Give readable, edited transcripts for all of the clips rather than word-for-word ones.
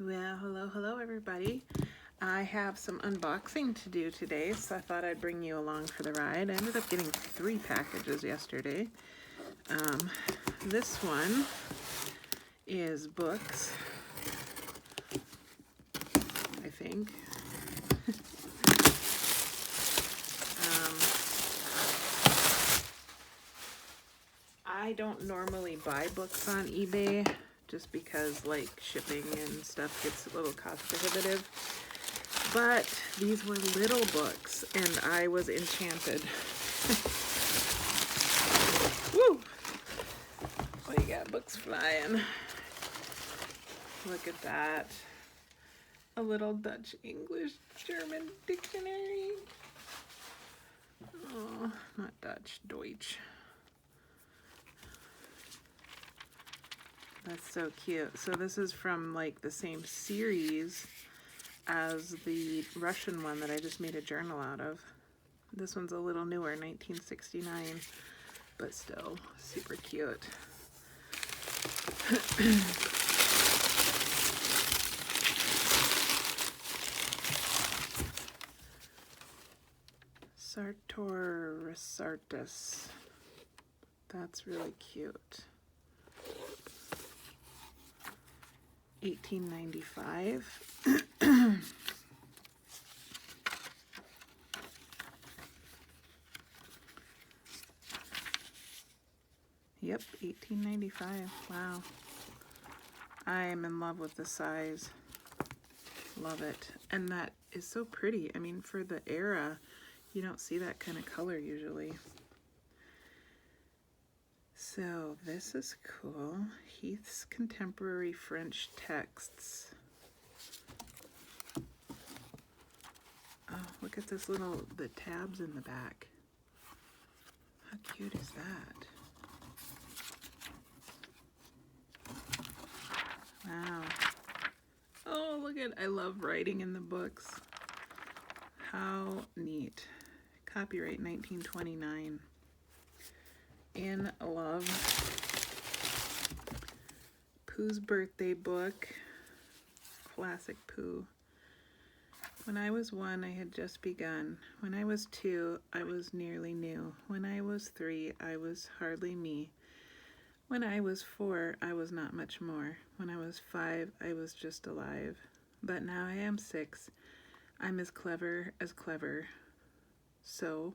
Well, hello everybody. I have some unboxing to do today, so I thought I'd bring you along for the ride. I ended up getting 3 packages yesterday. This one is books, I think. I don't normally buy books on eBay just because like shipping and stuff gets a little cost prohibitive. But these were little books and I was enchanted. Woo! We got books flying. Look at that. A little Dutch, English, German dictionary. Oh, not Dutch, Deutsch. That's so cute. So this is from like the same series as the Russian one that I just made a journal out of. This one's a little newer, 1969, but still super cute. Sartor. That's really cute. 1895. Yep, 1895. Wow. I am in love with the size. Love it. And that is so pretty. I mean, for the era, you don't see that kind of color usually. So this is cool. Heath's Contemporary French Texts. Oh, look at this the tabs in the back. How cute is that? Wow. Oh, look at, I love writing in the books. How neat. Copyright 1929. In love. Pooh's birthday book. Classic Pooh. When I was 1, I had just begun. When I was 2, I was nearly new. When I was 3, I was hardly me. When I was 4, I was not much more. When I was 5, I was just alive. But now I am 6. I'm as clever as clever. So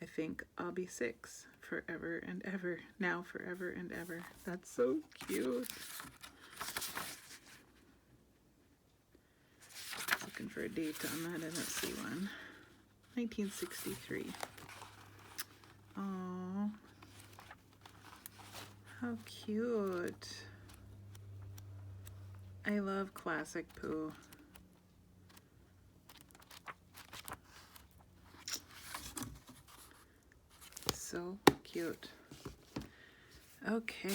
I think I'll be 6 forever and ever. Now, forever and ever. That's so cute. Looking for a date on that. I don't see one. 1963. Oh, how cute. I love classic Pooh. So cute. Okay.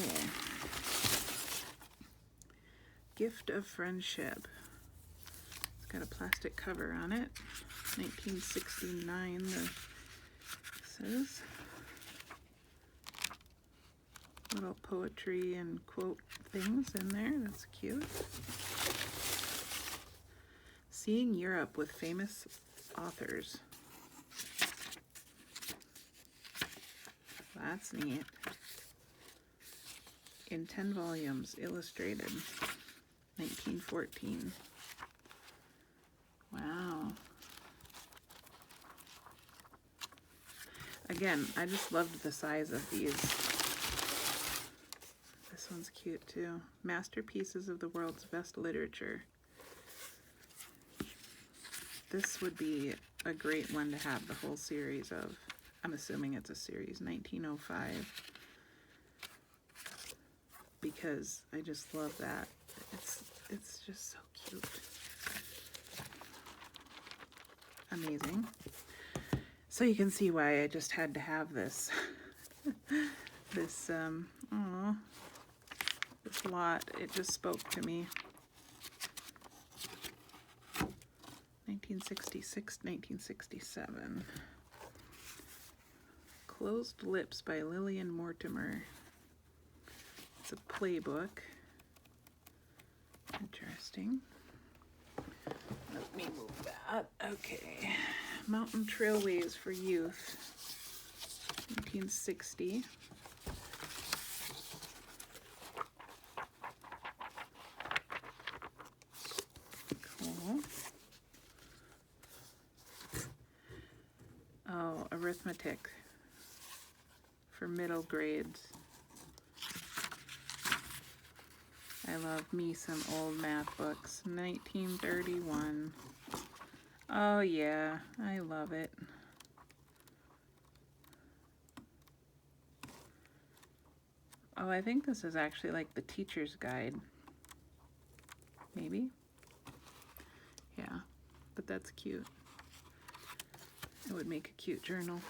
Gift of Friendship. It's got a plastic cover on it. 1969, this says. Little poetry and quote things in there. That's cute. Seeing Europe with Famous Authors. That's neat. In 10 volumes, illustrated. 1914. Wow. Again, I just loved the size of these. This one's cute too. Masterpieces of the World's Best Literature. This would be a great one to have the whole series of. I'm assuming it's a series, 1905. Because I just love that. It's just so cute. Amazing. So you can see why I just had to have this. This lot, it just spoke to me. 1966, 1967. Closed Lips by Lillian Mortimer. It's a playbook. Interesting. interesting. Let me move that. Okay. Mountain Trailways for Youth, 1960. Cool. Oh, arithmetic for middle grades. I love me some old math books. 1931. Oh yeah, I love it. Oh, I think this is actually like the teacher's guide. Maybe? Yeah, but that's cute. It would make a cute journal.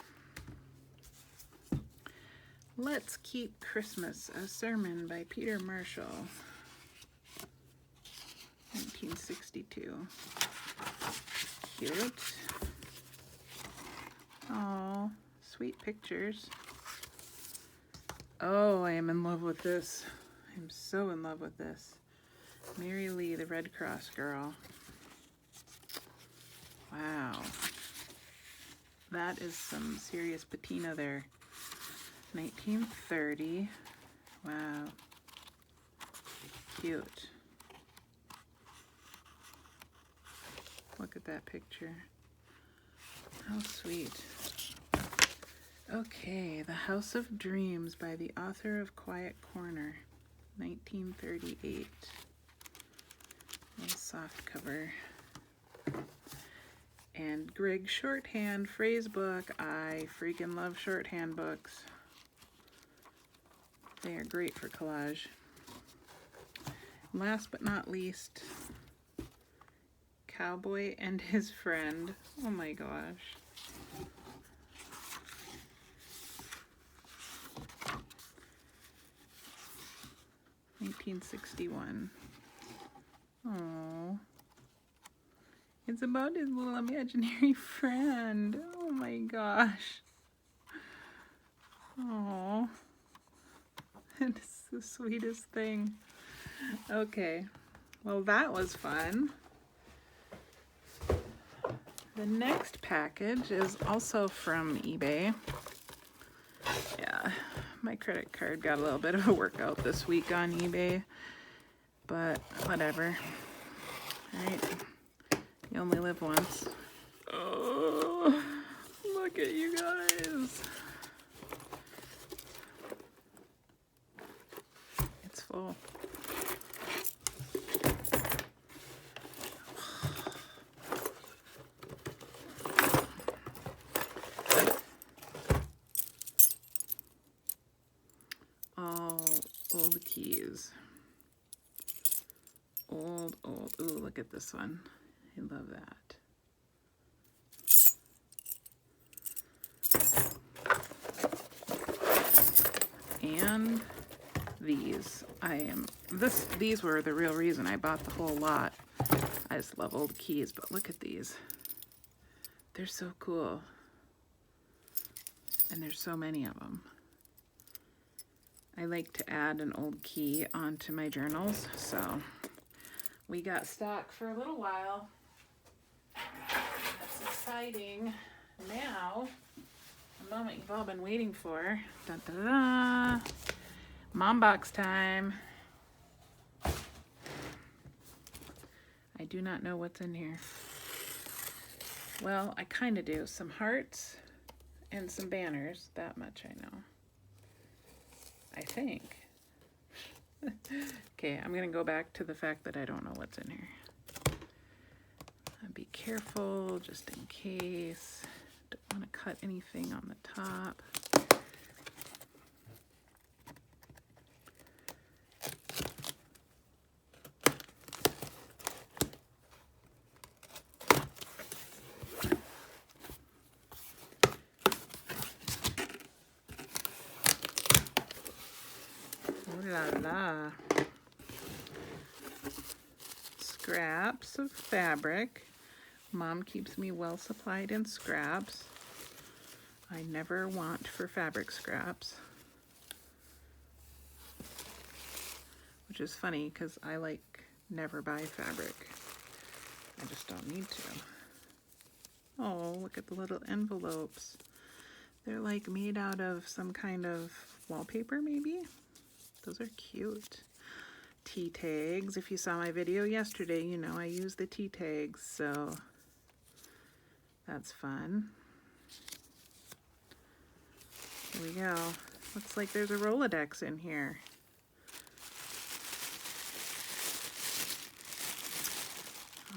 Let's Keep Christmas, a sermon by Peter Marshall. 1962. Cute. Oh, sweet pictures. Oh, I am in love with this. I'm so in love with this. Mary Lee, the Red Cross girl. Wow. That is some serious patina there. 1930. Wow. Cute. Look at that picture. How sweet. Okay, The House of Dreams by the author of Quiet Corner, 1938. Little soft cover. And Greg Shorthand phrase book. I freaking love shorthand books. They are great for collage. Last but not least, Cowboy and His Friend. Oh my gosh. $1961. Oh, it's about his little imaginary friend. Oh my gosh. Oh, it's the sweetest thing. Okay, well that was fun. The next package is also from eBay. Yeah, my credit card got a little bit of a workout this week on eBay, but whatever. Alright, you only live once. Oh, look at you guys. It's full. Old keys. Old. Ooh, look at this one. I love that. And these. These were the real reason I bought the whole lot. I just love old keys, but look at these. They're so cool. And there's so many of them. I like to add an old key onto my journals, so we got stock for a little while. That's exciting. Now, the moment you've all been waiting for. Dun, dun, dun. Mom box time. I do not know what's in here. Well, I kind of do. Some hearts and some banners. That much I know. I think. Okay, I'm gonna go back to the fact that I don't know what's in here. Be careful, just in case. Don't want to cut anything on the top. La la. Scraps of fabric. Mom keeps me well supplied in scraps. I never want for fabric scraps. Which is funny because I like never buy fabric. I just don't need to. Oh, look at the little envelopes. They're like made out of some kind of wallpaper, maybe? Those are cute. Tea tags. If you saw my video yesterday, you know I use the tea tags, so that's fun. Here we go. Looks like there's a Rolodex in here.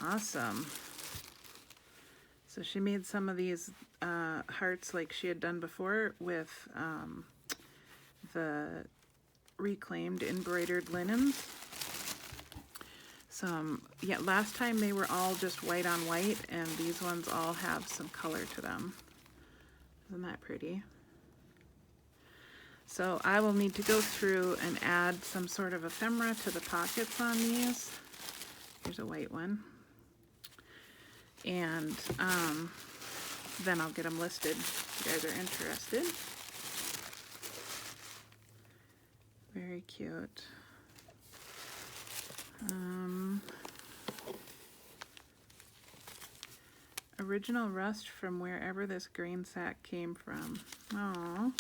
Awesome. So she made some of these hearts like she had done before with the reclaimed embroidered linens. Yeah, last time they were all just white on white, and these ones all have some color to them. Isn't that pretty? So I will need to go through and add some sort of ephemera to the pockets on these. Here's a white one. And then I'll get them listed if you guys are interested. Very cute. Original rust from wherever this grain sack came from. Oh,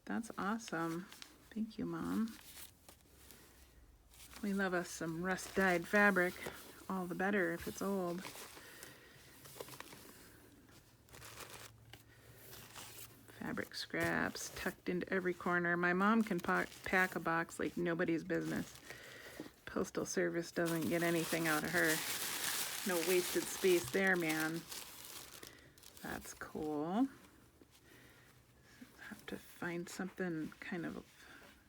that's awesome. Thank you, Mom. We love us some rust-dyed fabric. All the better if it's old. Fabric scraps tucked into every corner. My mom can pack a box like nobody's business. Postal Service doesn't get anything out of her. No wasted space there, man. That's cool. Have to find something kind of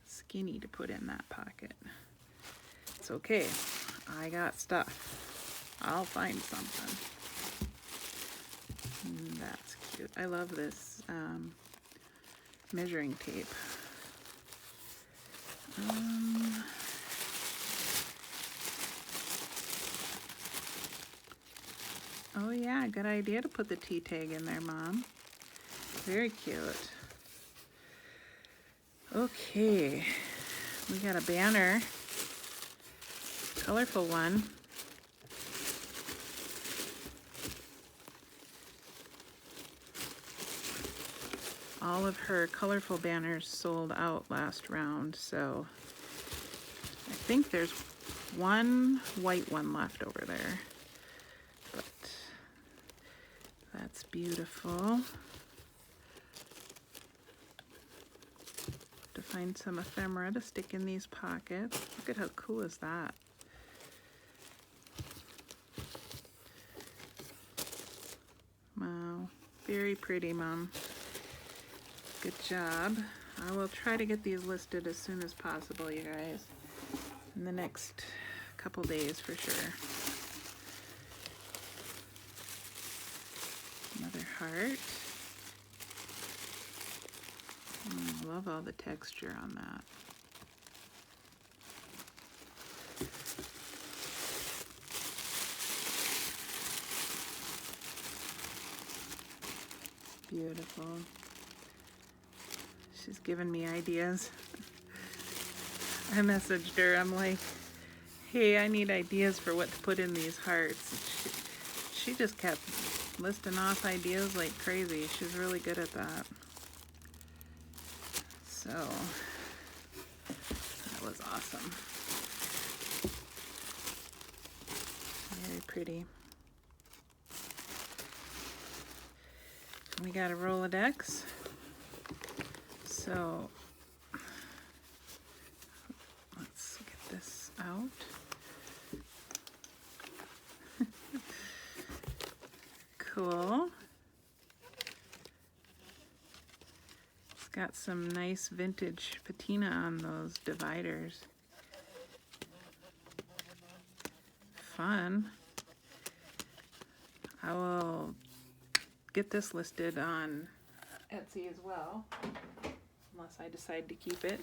skinny to put in that pocket. It's okay. I got stuff. I'll find something. That's cute. I love this measuring tape. Oh yeah, good idea to put the tea tag in there, Mom. Very cute. Okay, we got a banner. Colorful one. All of her colorful banners sold out last round, so I think there's one white one left over there. But that's beautiful. To find some ephemera to stick in these pockets. Look at how cool is that? Wow, very pretty, Mom. Good job. I will try to get these listed as soon as possible, you guys. In the next couple days for sure. Another heart. I love all the texture on that. Beautiful. She's giving me ideas. I messaged her. I'm like, hey, I need ideas for what to put in these hearts. She just kept listing off ideas like crazy. She's really good at that. So, that was awesome. Very pretty. We got a Rolodex. So let's get this out. Cool. It's got some nice vintage patina on those dividers. Fun. I will get this listed on Etsy as well. Unless I decide to keep it.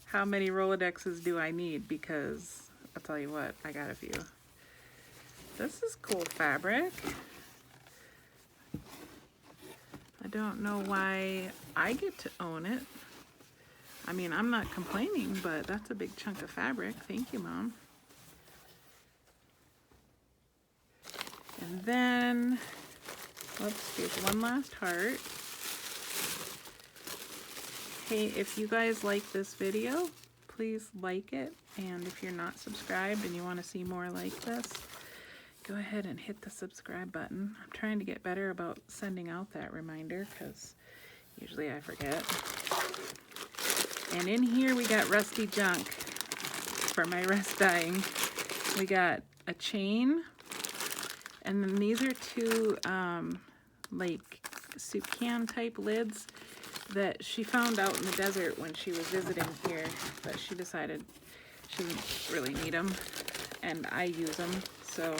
How many Rolodexes do I need? Because I'll tell you what, I got a few. This is cool fabric. I don't know why I get to own it. I mean, I'm not complaining, but that's a big chunk of fabric. Thank you, Mom. And then, whoops, here's one last heart. Hey, if you guys like this video, please like it. And if you're not subscribed and you want to see more like this, go ahead and hit the subscribe button. I'm trying to get better about sending out that reminder because usually I forget. And in here we got rusty junk for my rust dyeing. We got a chain, and then these are two like soup can type lids that she found out in the desert when she was visiting here, but she decided she didn't really need them, and I use them, so.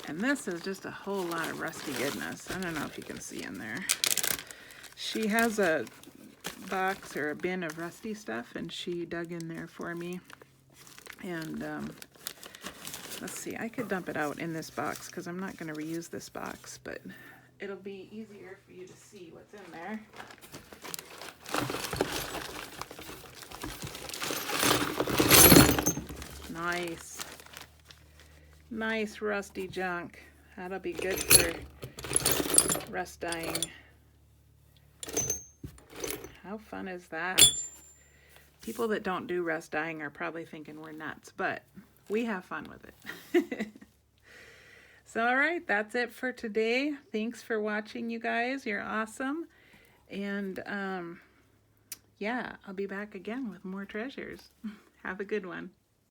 And this is just a whole lot of rusty goodness. I don't know if you can see in there. She has a box or a bin of rusty stuff, and she dug in there for me. And let's see, I could dump it out in this box because I'm not going to reuse this box, but it'll be easier for you to see what's in there. Nice. Nice rusty junk. That'll be good for rust dyeing. How fun is that? People that don't do rust dyeing are probably thinking we're nuts, but we have fun with it. So, all right, that's it for today. Thanks for watching, you guys. You're awesome. And yeah, I'll be back again with more treasures. Have a good one.